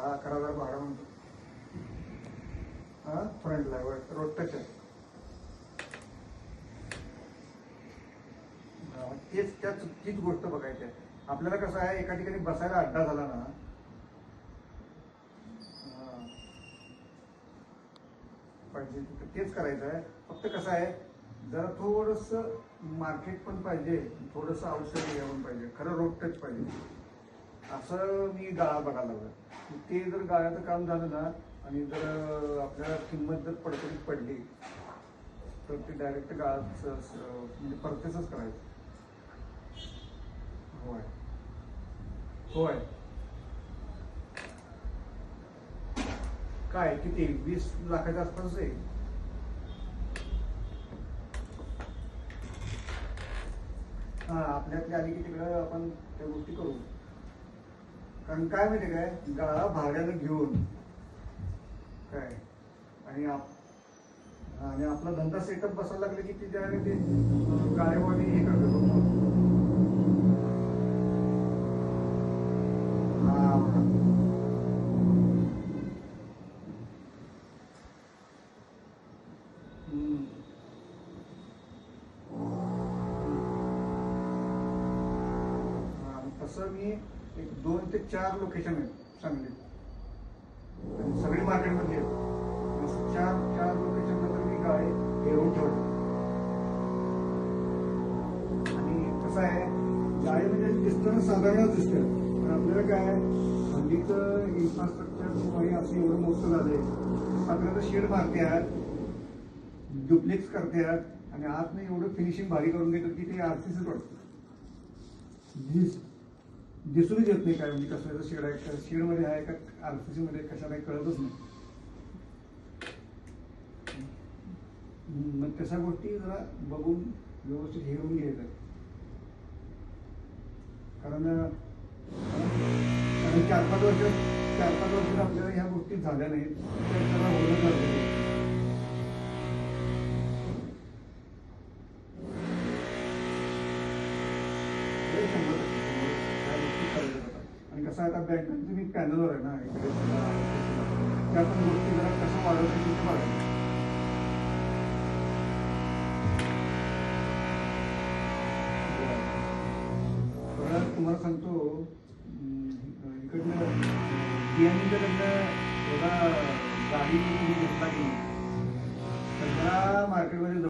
10-11,000 भाडं म्हणतो. हा फ्रंटला रोड टच आहे. तीच गोष्ट बघायची आहे आपल्याला. कसं आहे, एका ठिकाणी बसायला अड्डा झाला ना, पाहिजे तेच करायचं आहे. फक्त कसं आहे, जरा थोडस मार्केट पण पाहिजे, थोडस औषध पण पाहिजे, खरं रोड टच पाहिजे. असं मी गाळा बघायला लागलं. ते जर गाळ्याचं काम झालं ना आणि जर आपल्याला किंमत जर पडतडीत पडली तर ते डायरेक्ट गाळाच म्हणजे परचेसच करायचं. होय होय. काय किती 20 लाखाच्या आसपास आहे. हा आपल्यातली आली की तिकडं आपण त्या गोष्टी करू. कारण काय माहिती काय, गाळा भाड्यानं घेऊन काय आणि आपला धंदा सेटअप बसायला लागले की तिच्या ते गाळेवाडी हे करतो. तसं मी एक 2 ते 4 लोकेशन आहेत सांगलीत, सगळी मार्केटमध्ये आहेत. 4 लोकेशन नंतर मी गाडी घेऊन ठेवली. आणि कसं आहे, गाडी म्हणजे दिसतं साधारणच दिसतं, पण आपल्याला काय हल्लीचं इन्फ्रास्ट्रक्चर असं एवढं मोठं झालंय. आपल्याला शेड मारतात, डुप्लेक्स करतात आणि आतनं एवढं फिनिशिंग भारी करून घेतात की ते आरसीसीच वाटतं. दिसूनच येत नाही काय म्हणजे कसं शेड आहे का, शेडमध्ये आहे का आरसीसी मध्ये, कशाला आहे कळतच नाही. मग तशा गोष्टी जरा बघून व्यवस्थित हे होऊन घ्यायचं. कारण 4-5 वर्षात आपल्याला ह्या गोष्टी झाल्या नाहीत, त्याला होणं गरजेचं आहे. आणि कसं आता बँकांचे मी पॅनलवर आहे ना इकडे, त्या पण गोष्टी जरा कसं वाढवता येईल ते बघायला. तुम्हाला सांगतो, इकडनं बियाणीकडनं एवढा गाडी तुम्ही घेतला की सगळा